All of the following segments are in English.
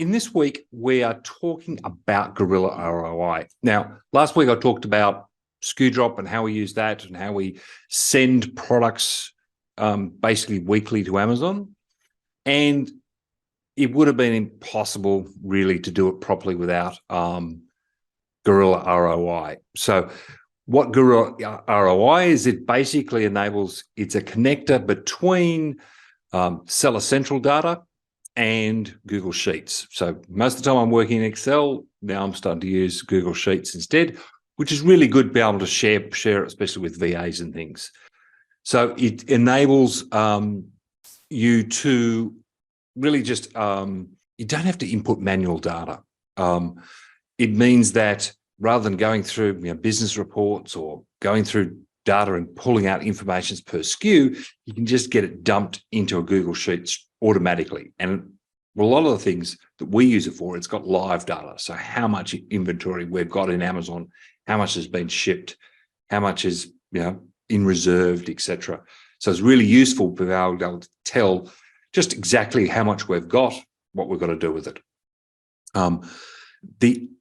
in this week, we are talking about Guerrilla ROI. Now, last week I talked about SKU drop and how we use that and how we send products basically weekly to Amazon. And it would have been impossible really to do it properly without Guerrilla ROI. So what Guerrilla ROI is, it basically enables, it's a connector between Seller Central data and Google Sheets. So most of the time I'm working in Excel. Now I'm starting to use Google Sheets instead, which is really good to be able to share it, especially with VAs and things. So it enables you to really just, you don't have to input manual data. It means that rather than going through business reports or going through data and pulling out information per SKU, you can just get it dumped into a Google Sheets automatically. And a lot of the things that we use it for, it's got live data. So how much inventory we've got in Amazon, how much has been shipped, how much is in reserved, etc. So it's really useful to be able to tell just exactly how much we've got, what we've got to do with it.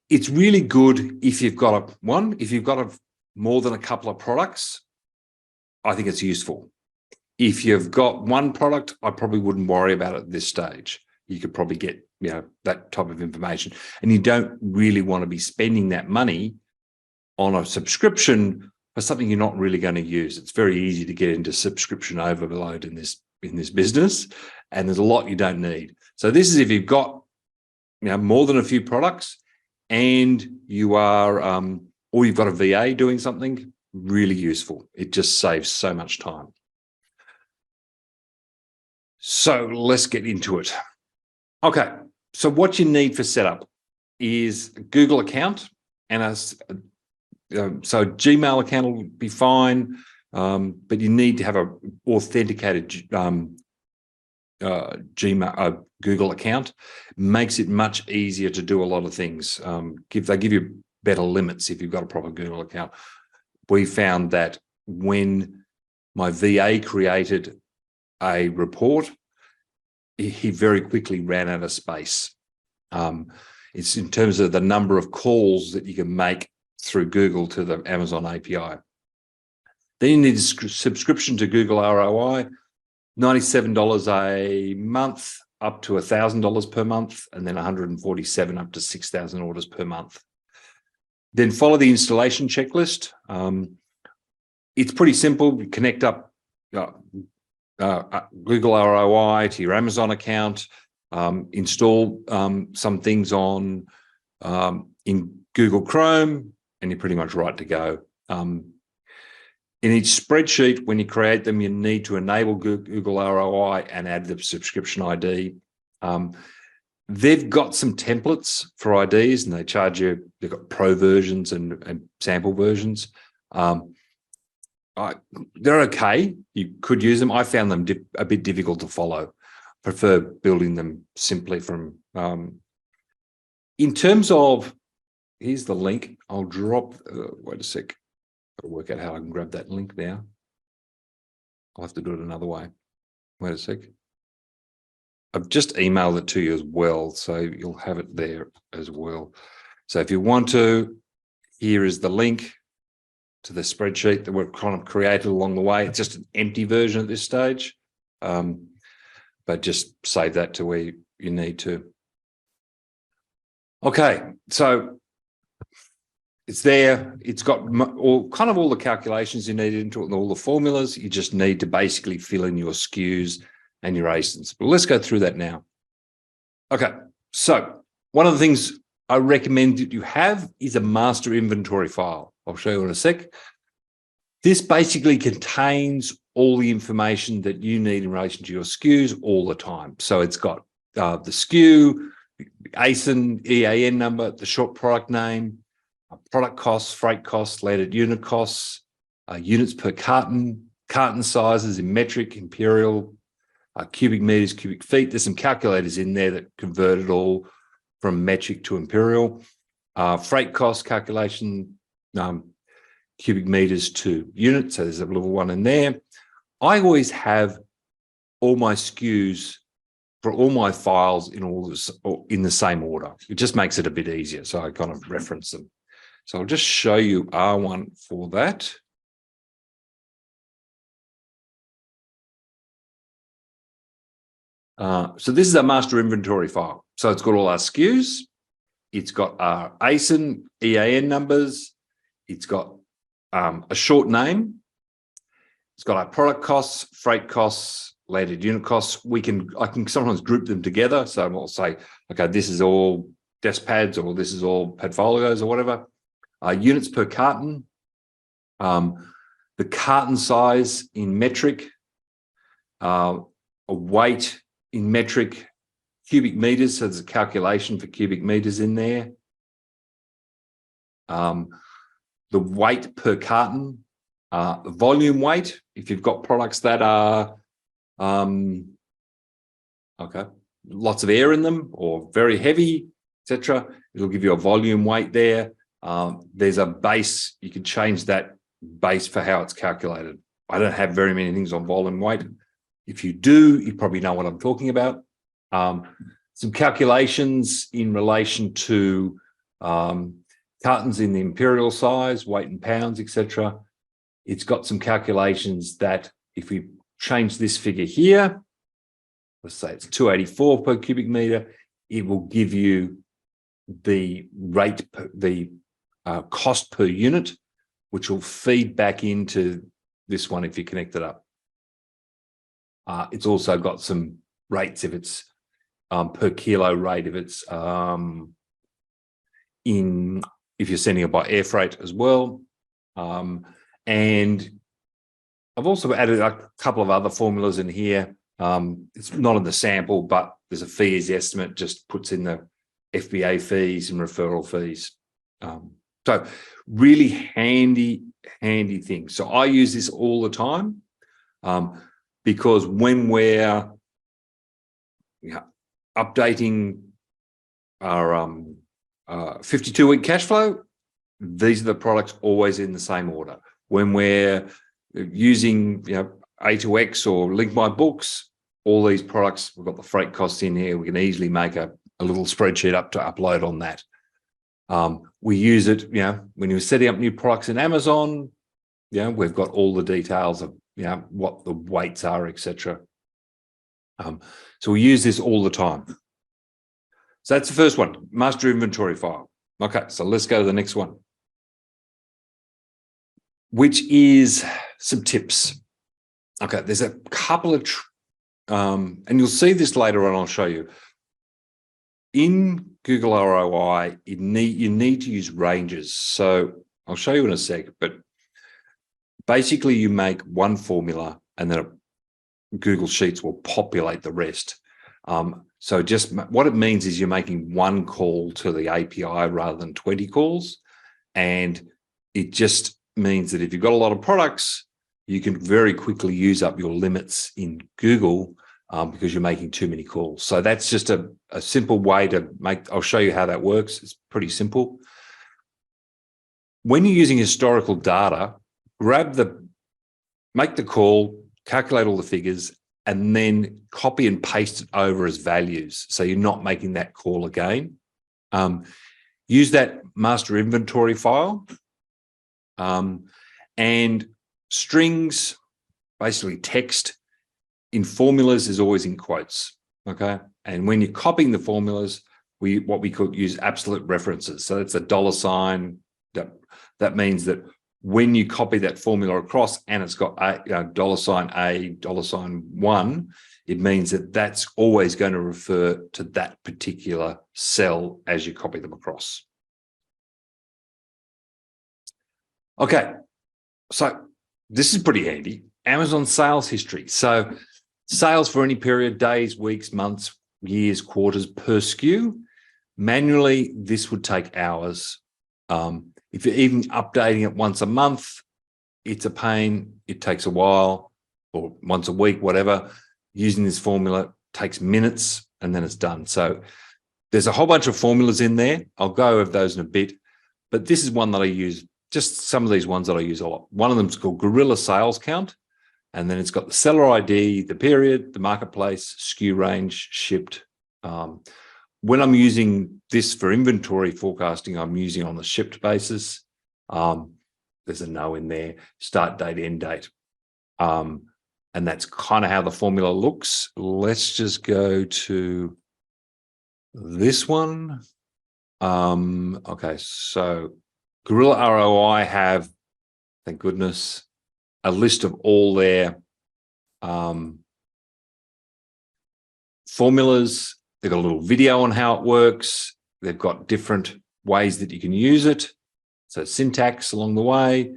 It's really good if you've got more than a couple of products. I think it's useful. If you've got one product, I probably wouldn't worry about it at this stage. You could probably get that type of information, and you don't really want to be spending that money on a subscription for something you're not really going to use. It's very easy to get into subscription overload in this business, and there's a lot you don't need. So this is if you've got more than a few products and you are or you've got a VA doing something, really useful. It just saves so much time. So let's get into it. Okay, so what you need for setup is a Google account and so Gmail account will be fine, but you need to have a authenticated Google account. Makes it much easier to do a lot of things. They give you better limits if you've got a proper Google account. We found that when my VA created a report, he very quickly ran out of space. It's in terms of the number of calls that you can make through Google to the Amazon API. Then you need a subscription to Google ROI, $97 a month up to $1,000 per month, and then $147 up to 6,000 orders per month. Then follow the installation checklist. It's pretty simple. You connect up Google ROI to your Amazon account, install some things in Google Chrome, and you're pretty much right to go. In each spreadsheet, when you create them, you need to enable Google ROI and add the subscription ID. They've got some templates for IDs, and they charge you. They've got pro versions and sample versions. They're okay. You could use them. I found them a bit difficult to follow. Prefer building them simply from. In terms of, here's the link. I'll drop. Wait a sec. Got to work out how I can grab that link now. I'll have to do it another way. Wait a sec. I've just emailed it to you as well, so you'll have it there as well. So if you want to, here is the link to the spreadsheet that we've kind of created along the way. It's just an empty version at this stage, but just save that to where you need to. Okay, so it's there. It's got all the calculations you need into it and all the formulas. You just need to basically fill in your SKUs and your ASINs. But let's go through that now. Okay, so one of the things I recommend that you have is a master inventory file. I'll show you in a sec. This basically contains all the information that you need in relation to your SKUs all the time. So it's got the SKU, ASIN, EAN number, the short product name, product costs, freight costs, landed unit costs, units per carton, carton sizes in metric, imperial, cubic meters, cubic feet. There's some calculators in there that convert it all from metric to imperial. Freight cost calculation, cubic meters to units. So there's a little one in there. I always have all my SKUs for all my files in all this or in the same order. It just makes it a bit easier. So I kind of reference them. So I'll just show you R1 for that. So this is a master inventory file. So it's got all our SKUs. It's got our ASIN, EAN numbers. It's got a short name. It's got our product costs, freight costs, landed unit costs. I can sometimes group them together. So I'll say, okay, this is all desk pads, or this is all padfolios or whatever. Units per carton, the carton size in metric, a weight in metric, cubic meters. So there's a calculation for cubic meters in there. The weight per carton, the volume weight. If you've got products that are lots of air in them or very heavy, etc., it'll give you a volume weight there. There's a base. You can change that base for how it's calculated. I don't have very many things on volume weight. If you do, you probably know what I'm talking about. Some calculations in relation to cartons in the imperial size, weight in pounds, etc. It's got some calculations that if we change this figure here, let's say it's 284 per cubic meter, it will give you the rate, the cost per unit, which will feed back into this one if you connect it up. It's also got some rates if it's per kilo rate, if it's if you're sending it by air freight as well. And I've also added a couple of other formulas in here. It's not in the sample, but there's a fee as estimate, just puts in the FBA fees and referral fees. So really handy thing. So I use this all the time because when we're updating our 52-week cash flow, these are the products always in the same order. When we're using A2X or Link My Books, all these products, we've got the freight costs in here. We can easily make a little spreadsheet up to upload on that. We use it, when you're setting up new products in Amazon, we've got all the details of, what the weights are, etc. So we use this all the time. So that's the first one, master inventory file. Okay, so let's go to the next one, which is some tips. Okay, there's a couple of, and you'll see this later on, I'll show you. In Google ROI, you need to use ranges. So I'll show you in a sec, but basically you make one formula and then Google Sheets will populate the rest. So just what it means is you're making one call to the API rather than 20 calls. And it just means that if you've got a lot of products, you can very quickly use up your limits in Google because you're making too many calls. So that's just a simple way to make, I'll show you how that works. It's pretty simple. When you're using historical data, make the call, calculate all the figures, and then copy and paste it over as values. So you're not making that call again. Use that master inventory file and strings, basically text in formulas is always in quotes. Okay. And when you're copying the formulas, what we could use absolute references. So that's a $sign. That means that when you copy that formula across and it's got $A, $1, it means that that's always going to refer to that particular cell as you copy them across. Okay, so this is pretty handy. Amazon sales history. So sales for any period, days, weeks, months, years, quarters per SKU. Manually, this would take hours. If you're even updating it once a month, it's a pain. It takes a while, or once a week, whatever. Using this formula takes minutes and then it's done. So there's a whole bunch of formulas in there. I'll go over those in a bit, but this is one that I use, just some of these ones that I use a lot. One of them is called Gorilla Sales Count. And then it's got the seller ID, the period, the marketplace, SKU range, shipped. When I'm using this for inventory forecasting, I'm using on the shipped basis. There's a no in there, start date, end date. And that's kind of how the formula looks. Let's just go to this one. Okay, so Gorilla ROI have, thank goodness, a list of all their formulas. They've got a little video on how it works. They've got different ways that you can use it. So syntax along the way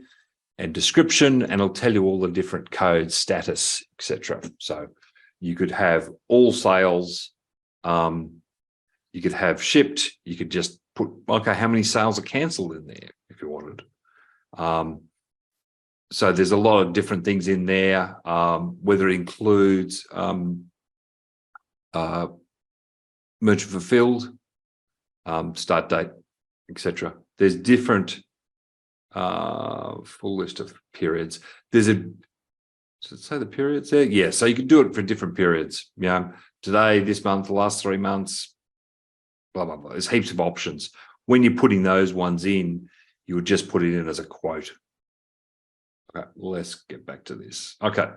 and description, and it'll tell you all the different codes, status, etc. So you could have all sales. You could have shipped. You could just put, okay, how many sales are cancelled in there if you wanted. So there's a lot of different things in there, whether it includes merchant fulfilled, start date, etc. There's different full list of periods. There's a, does it say the periods there? Yeah, so you can do it for different periods. Today, this month, the last 3 months, blah, blah, blah. There's heaps of options. When you're putting those ones in, you would just put it in as a quote. Okay, let's get back to this. Okay,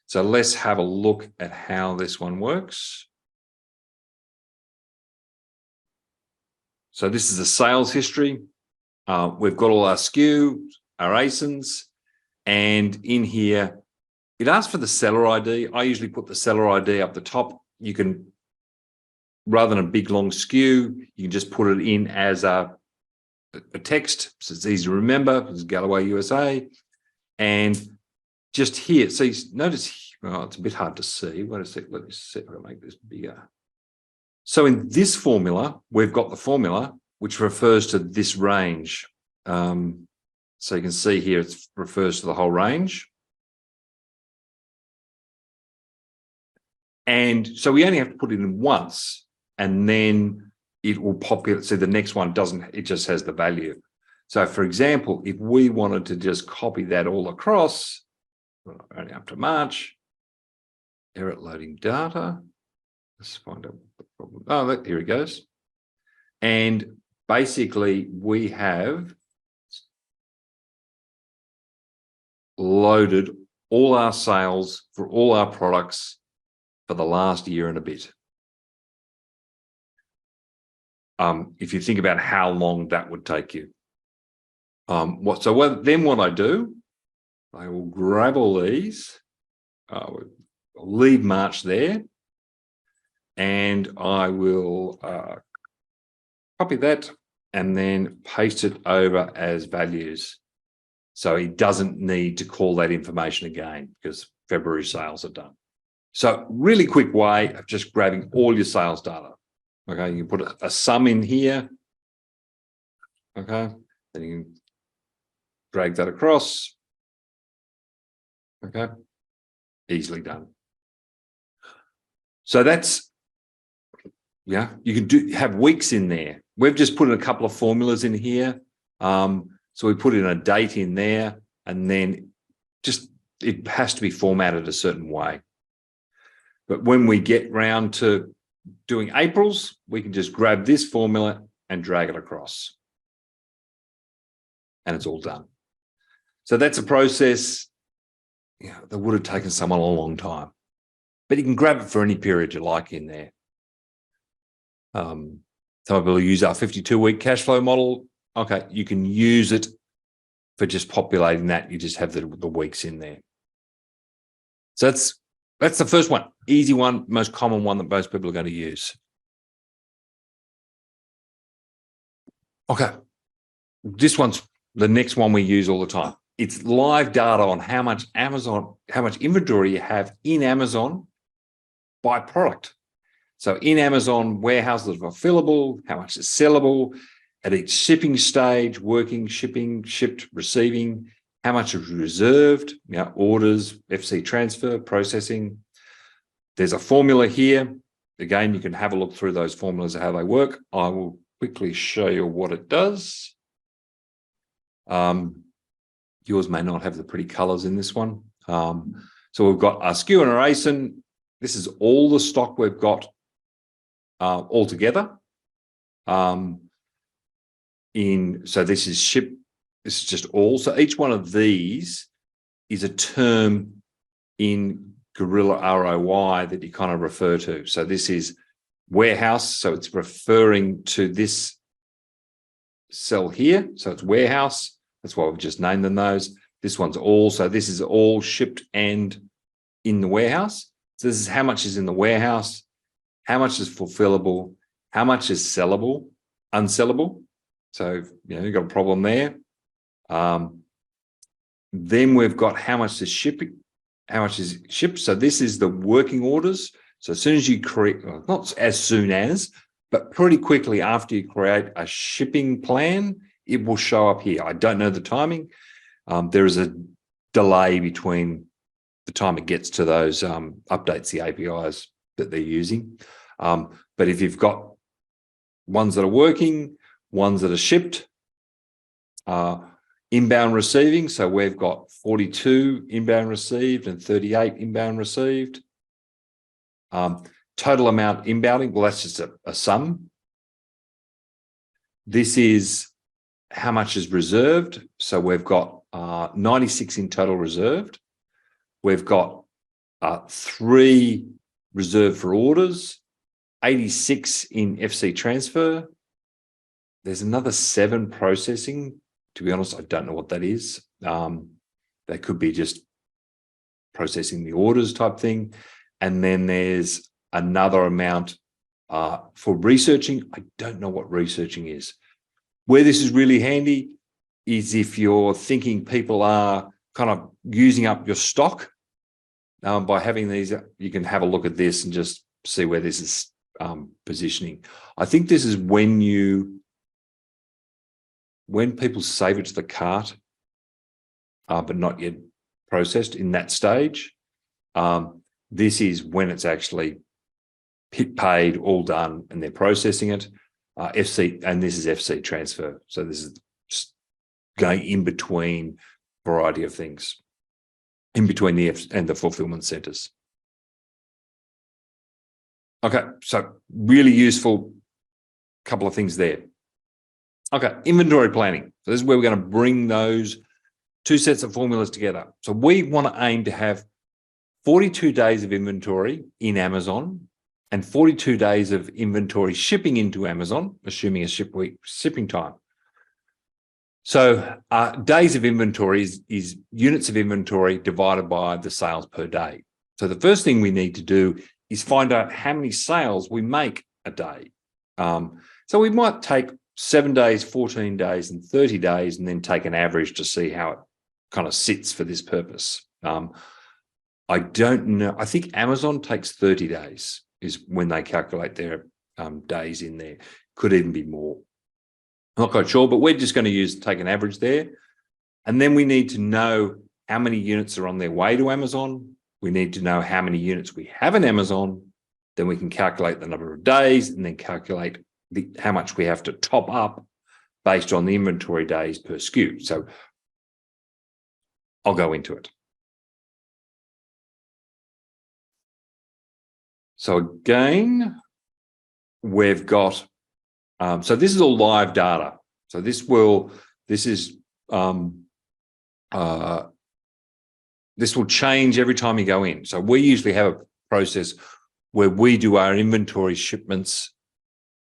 so let's have a look at how this one works. So this is a sales history. We've got all our SKU, our ASINs, and in here, it asks for the seller ID. I usually put the seller ID up the top. You can, rather than a big long SKU, you can just put it in as a text, so it's easy to remember. This is Galloway, USA. And just here, so you notice, oh, it's a bit hard to see. Wait a sec, let me see if I can make this bigger. So in this formula, we've got the formula, which refers to this range. So you can see here, it refers to the whole range. And so we only have to put it in once, and then it will populate. So the next one doesn't, it just has the value. So for example, if we wanted to just copy that all across, well, only up to March, error at loading data. Let's find out what the problem. Oh, here it goes. And basically we have loaded all our sales for all our products for the last year and a bit. If you think about how long that would take you. Then what I do, I will grab all these, leave March there, and I will copy that and then paste it over as values. So he doesn't need to call that information again because February sales are done. So really quick way of just grabbing all your sales data. Okay, you can put a sum in here. Okay, then you can drag that across. Okay, easily done. So that's, yeah, you can have weeks in there. We've just put in a couple of formulas in here. So we put in a date in there, and then just, it has to be formatted a certain way. But when we get round to doing April's, we can just grab this formula and drag it across. And it's all done. So that's a process, that would have taken someone a long time. But you can grab it for any period you like in there. Some people use our 52-week cash flow model. Okay, you can use it for just populating that. You just have the weeks in there. So that's the first one. Easy one, most common one that most people are going to use. Okay, this one's the next one we use all the time. It's live data on how much inventory you have in Amazon by product. So in Amazon warehouses are fillable, how much is sellable at each shipping stage, working, shipping, shipped, receiving, how much is reserved, orders, FC transfer, processing. There's a formula here. Again, you can have a look through those formulas of how they work. I will quickly show you what it does. Yours may not have the pretty colors in this one. So So we've got our SKU and our ASIN. This is all the stock we've got all together. So this is ship. This is just all. So each one of these is a term in Guerrilla ROI that you kind of refer to. So this is warehouse. So it's referring to this cell here. So it's warehouse. That's why we've just named them those. This one's all. So this is all shipped and in the warehouse. So this is how much is in the warehouse, how much is fulfillable, how much is sellable, unsellable. So, you've got a problem there. Then we've got how much is shipping, how much is shipped. So this is the working orders. So as soon as you create, well, not as soon as, but pretty quickly after you create a shipping plan, it will show up here. I don't know the timing. There is a delay between the time it gets to those updates, the APIs that they're using. But if you've got ones that are working, ones that are shipped, inbound receiving. So we've got 42 inbound received and 38 inbound received. Total amount inbounding, well, that's just a sum. This is how much is reserved. So we've got 96 in total reserved. We've got 3 reserved for orders, 86 in FC transfer. There's another 7 processing. To be honest, I don't know what that is. That could be just processing the orders type thing. And then there's another amount for researching. I don't know what researching is. Where this is really handy is if you're thinking people are kind of using up your stock. By having these, you can have a look at this and just see where this is positioning. I think this is when people save it to the cart, but not yet processed in that stage. This is when it's actually paid, all done, and they're processing it. FC, and this is FC transfer. So this is going in between a variety of things, in between the and the fulfillment centers. Okay, so really useful couple of things there. Okay, inventory planning. So this is where we're going to bring those 2 sets of formulas together. So we want to aim to have 42 days of inventory in Amazon and 42 days of inventory shipping into Amazon, assuming a shipping time. So days of inventory is units of inventory divided by the sales per day. So the first thing we need to do is find out how many sales we make a day. So we might take 7 days, 14 days, and 30 days, and then take an average to see how it kind of sits for this purpose. I don't know. I think Amazon takes 30 days is when they calculate their days in there. Could even be more. I'm not quite sure, but we're just going to take an average there. And then we need to know how many units are on their way to Amazon. We need to know how many units we have in Amazon. Then we can calculate the number of days and then calculate how much we have to top up based on the inventory days per SKU. So I'll go into it. So again, we've got, so this is all live data. So this will change every time you go in. So we usually have a process where we do our inventory shipments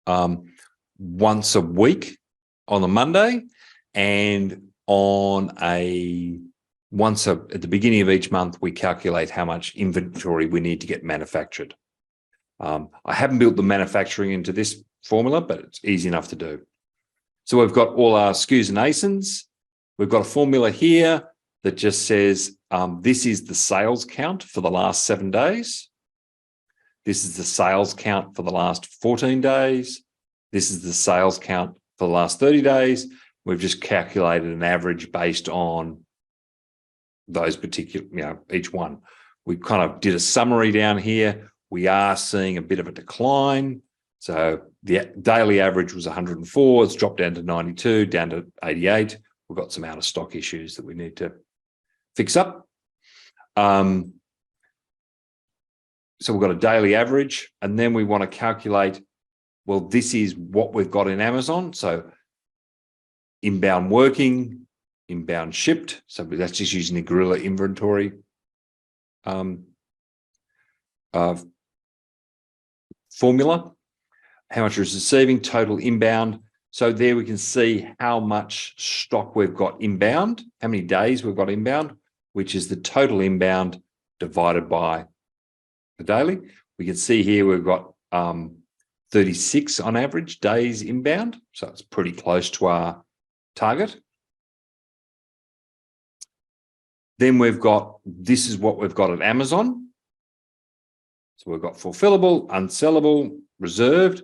once a week on a Monday, and at the beginning of each month, we calculate how much inventory we need to get manufactured. I haven't built the manufacturing into this formula, but it's easy enough to do. So we've got all our SKUs and ASINs. We've got a formula here that just says this is the sales count for the last 7 days. This is the sales count for the last 14 days. This is the sales count for the last 30 days. We've just calculated an average based on those particular, each one. We kind of did a summary down here. We are seeing a bit of a decline. So the daily average was 104. It's dropped down to 92, down to 88. We've got some out of stock issues that we need to fix up. so we've got a daily average, and then we want to calculate, well, this is what we've got in Amazon. So inbound working, inbound shipped. So that's just using the Gorilla inventory formula. How much is receiving, total inbound. So there we can see how much stock we've got inbound, how many days we've got inbound, which is the total inbound divided by the daily. We can see here we've got 36 on average days inbound. So it's pretty close to our target. Then we've got, this is what we've got at Amazon. So we've got fulfillable, unsellable, reserved.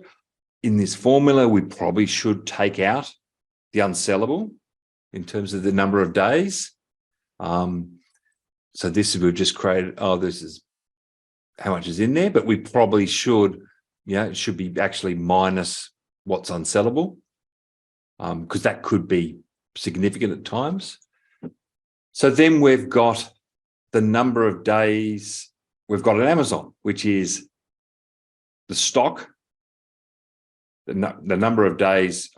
In this formula, we probably should take out the unsellable in terms of the number of days. So this is, we've just created, this is how much is in there, but we probably should, it should be actually minus what's unsellable, because that could be significant at times. So then we've got the number of days we've got at Amazon, which is the stock, the number of days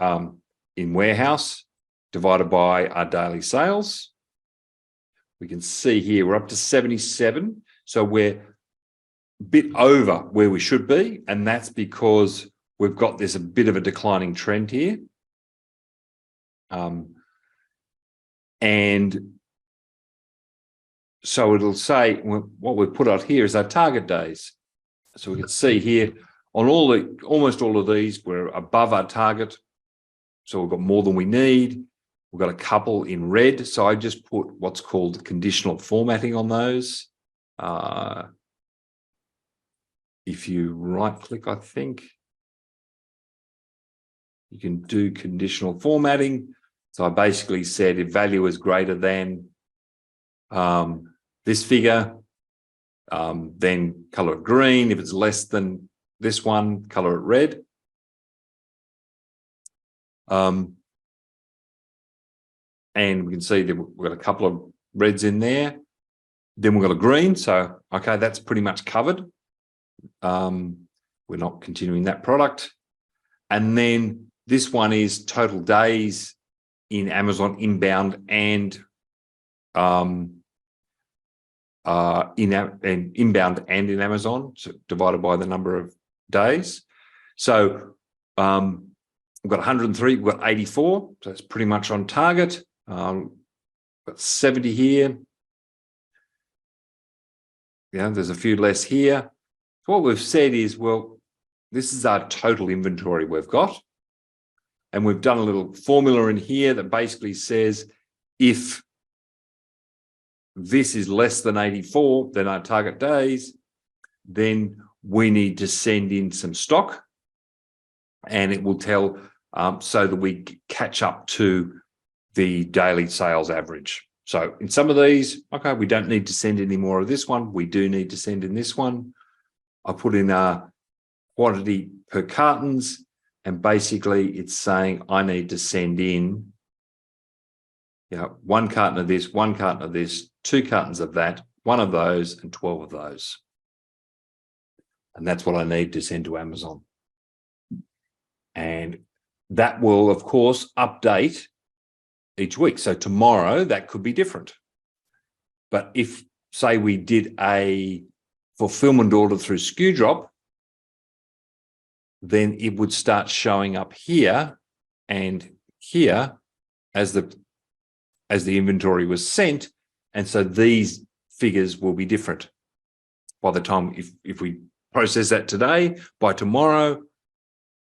in warehouse divided by our daily sales. We can see here we're up to 77. So we're a bit over where we should be. And that's because we've got this a bit of a declining trend here. And so it'll say what we've put out here is our target days. So we can see here on almost all of these, we're above our target. So we've got more than we need. We've got a couple in red. So I just put what's called conditional formatting on those. If you right click, I think you can do conditional formatting. So I basically said if value is greater than this figure, then color it green. If it's less than this one, color it red. And we can see that we've got a couple of reds in there. Then we've got a green. So, okay, that's pretty much covered. We're not continuing that product. And then this one is total days in Amazon inbound and inbound and in Amazon, so divided by the number of days. So we've got 103, we've got 84, so that's pretty much on target. Got 70 here. There's a few less here. So what we've said is, well, this is our total inventory we've got. And we've done a little formula in here that basically says if this is less than 84, then our target days, then we need to send in some stock, and it will tell so that we catch up to the daily sales average. So in some of these, okay, we don't need to send any more of this one. We do need to send in this one. I put in a quantity per cartons, and basically it's saying I need to send in, one carton of this, one carton of this, 2 cartons of that, 1 of those, and 12 of those. And that's what I need to send to Amazon. And that will, of course, update each week. So tomorrow, that could be different. But if, say, we did a fulfillment order through SKU Drop, then it would start showing up here and here as the inventory was sent. And so these figures will be different by the time, if we process that today, by tomorrow,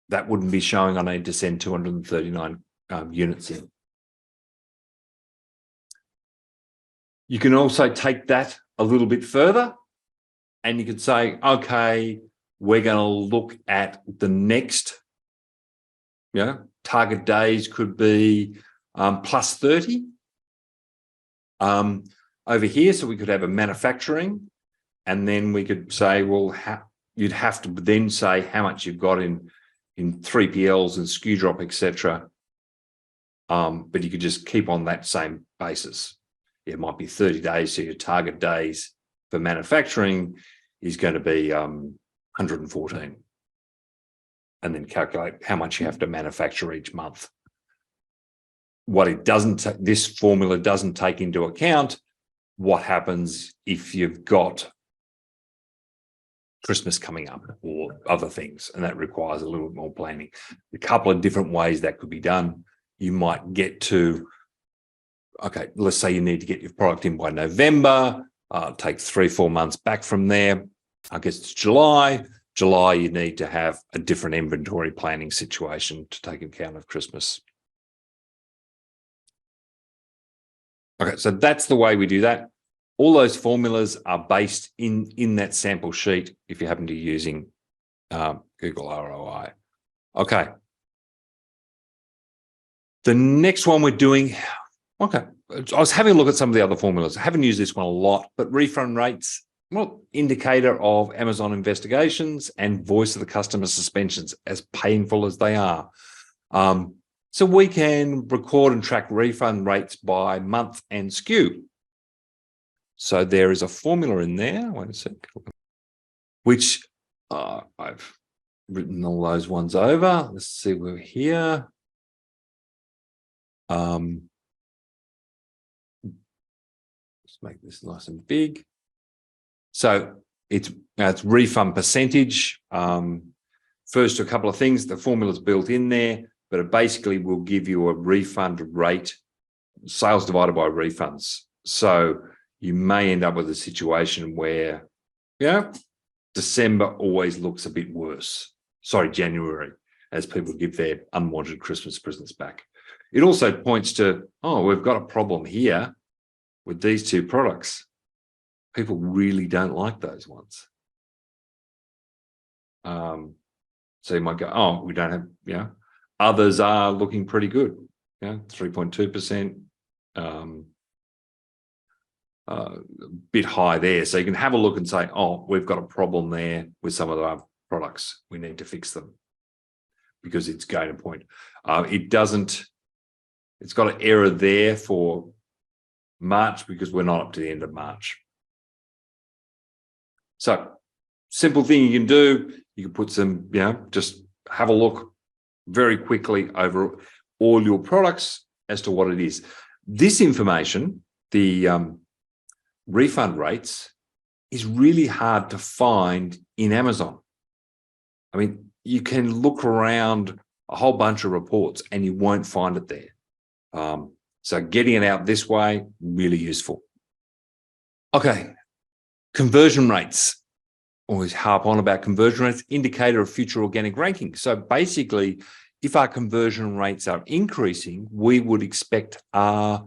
that wouldn't be showing I need to send 239 units in. You can also take that a little bit further, and you could say, okay, we're going to look at the next, target days could be plus 30 over here. So we could have a manufacturing, and then we could say, well, you'd have to then say how much you've got in 3PLs and SKU Drop, etc. But you could just keep on that same basis. It might be 30 days, so your target days for manufacturing is going to be 114. And then calculate how much you have to manufacture each month. What it doesn't, this formula doesn't take into account what happens if you've got Christmas coming up or other things, and that requires a little bit more planning. A couple of different ways that could be done. You might get to, okay, let's say you need to get your product in by November, take 3-4 months back from there. I guess it's July. July, you need to have a different inventory planning situation to take account of Christmas. Okay, so that's the way we do that. All those formulas are based in that sample sheet if you happen to be using Google ROI. Okay. The next one we're doing, okay, I was having a look at some of the other formulas. I haven't used this one a lot, but refund rates, well, indicator of Amazon investigations and voice of the customer suspensions, as painful as they are. So we can record and track refund rates by month and SKU. So there is a formula in there, wait a sec, which I've written all those ones over. Let's see, we're here. Let's make this nice and big. So it's refund percentage. First, a couple of things. The formula's built in there, but it basically will give you a refund rate, sales divided by refunds. So you may end up with a situation where, December always looks a bit worse. Sorry, January, as people give their unwanted Christmas presents back. It also points to, oh, we've got a problem here with these two products. People really don't like those ones. So you might go, oh, we don't have, others are looking pretty good, 3.2%, a bit high there. So you can have a look and say, oh, we've got a problem there with some of our products. We need to fix them because it's going to point. It's got an error there for March because we're not up to the end of March. So simple thing you can do, you can put some, just have a look very quickly over all your products as to what it is. This information, the refund rates, is really hard to find in Amazon. I mean, you can look around a whole bunch of reports and you won't find it there. So getting it out this way, really useful. Okay, conversion rates. Always harp on about conversion rates, indicator of future organic ranking. So basically, if our conversion rates are increasing, we would expect our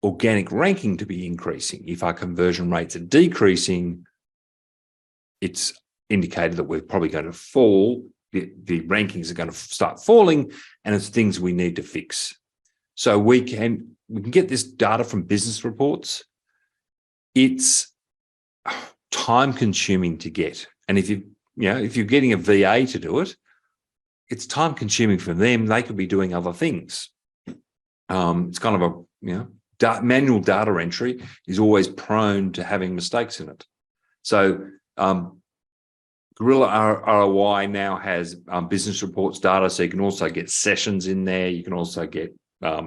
organic ranking to be increasing. If our conversion rates are decreasing, it's indicated that we're probably going to fall. The rankings are going to start falling, and it's things we need to fix. So we can get this data from business reports. It's time consuming to get. And if you're getting a VA to do it, it's time consuming for them. They could be doing other things. It's kind of a, manual data entry is always prone to having mistakes in it. So Gorilla ROI now has business reports data, so you can also get sessions in there. You can also get a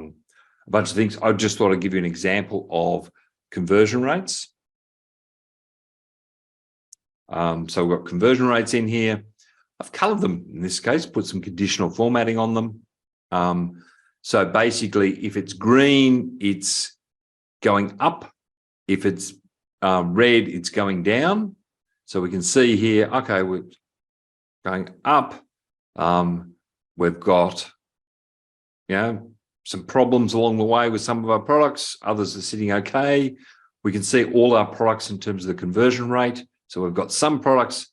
bunch of things. I just thought I'd give you an example of conversion rates. So we've got conversion rates in here. I've colored them in this case, put some conditional formatting on them. So basically, if it's green, it's going up. If it's red, it's going down. So we can see here, okay, we're going up. We've got, some problems along the way with some of our products. Others are sitting okay. We can see all our products in terms of the conversion rate. So we've got some products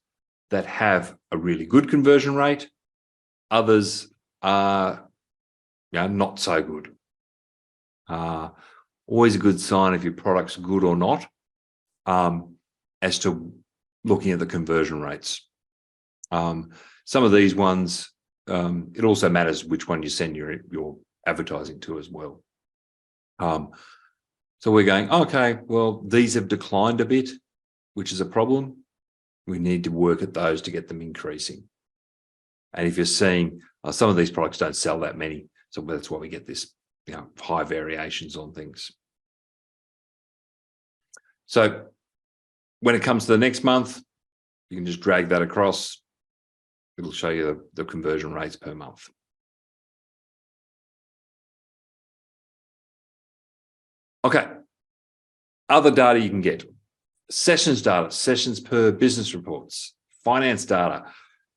that have a really good conversion rate. Others are not so good. Always a good sign if your product's good or not, as to looking at the conversion rates. Some of these ones, it also matters which one you send your advertising to as well. So we're going, okay, well, these have declined a bit, which is a problem. We need to work at those to get them increasing. And if you're seeing some of these products don't sell that many, so that's why we get this, high variations on things. So when it comes to the next month, you can just drag that across. It'll show you the conversion rates per month. Okay. Other data you can get. Sessions data, sessions per business reports, finance data.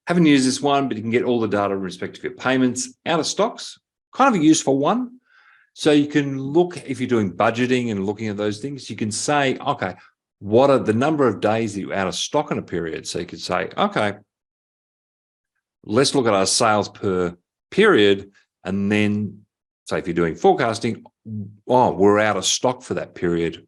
Haven't used this one, but you can get all the data in respect of your payments. Out of stocks, kind of a useful one. So you can look, if you're doing budgeting and looking at those things, you can say, okay, what are the number of days that you're out of stock in a period? So you could say, okay, let's look at our sales per period. And then, say if you're doing forecasting, we're out of stock for that period.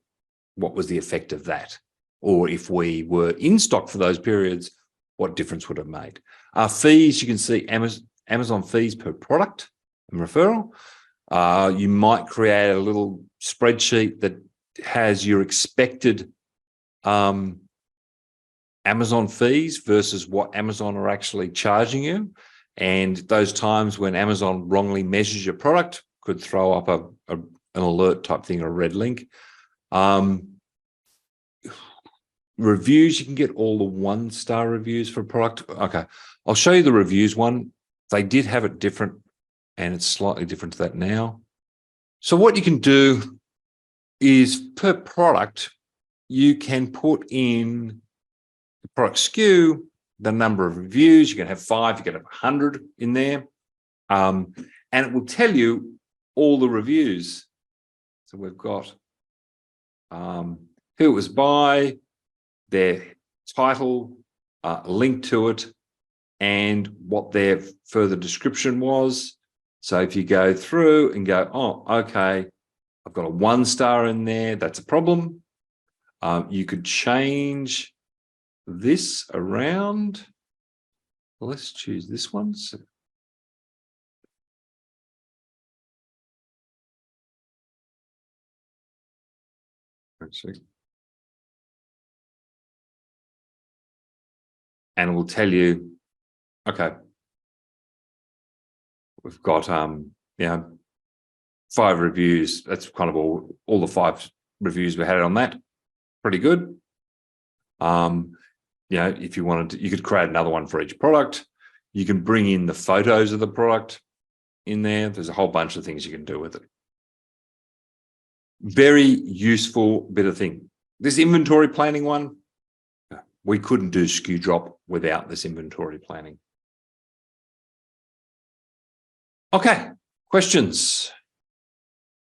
What was the effect of that? Or if we were in stock for those periods, what difference would it have made? Our fees, you can see Amazon fees per product and referral. You might create a little spreadsheet that has your expected Amazon fees versus what Amazon are actually charging you. And those times when Amazon wrongly measures your product could throw up an alert type thing or a red link. Reviews, you can get all the 1-star reviews for a product. Okay, I'll show you the reviews one. They did have it different, and it's slightly different to that now. So what you can do is per product, you can put in the product SKU, the number of reviews. You can have 5, you can have 100 in there. And it will tell you all the reviews. So we've got who it was by, their title, link to it, and what their further description was. So if you go through and go, oh, okay, I've got a 1-star in there, that's a problem. You could change this around. Let's choose this one. So, and it will tell you, okay, we've got 5 reviews. That's kind of all the 5 reviews we had on that. Pretty good. If you wanted to, you could create another one for each product. You can bring in the photos of the product in there. There's a whole bunch of things you can do with it. Very useful bit of thing. This inventory planning one, we couldn't do SKU drop without this inventory planning. Okay, questions?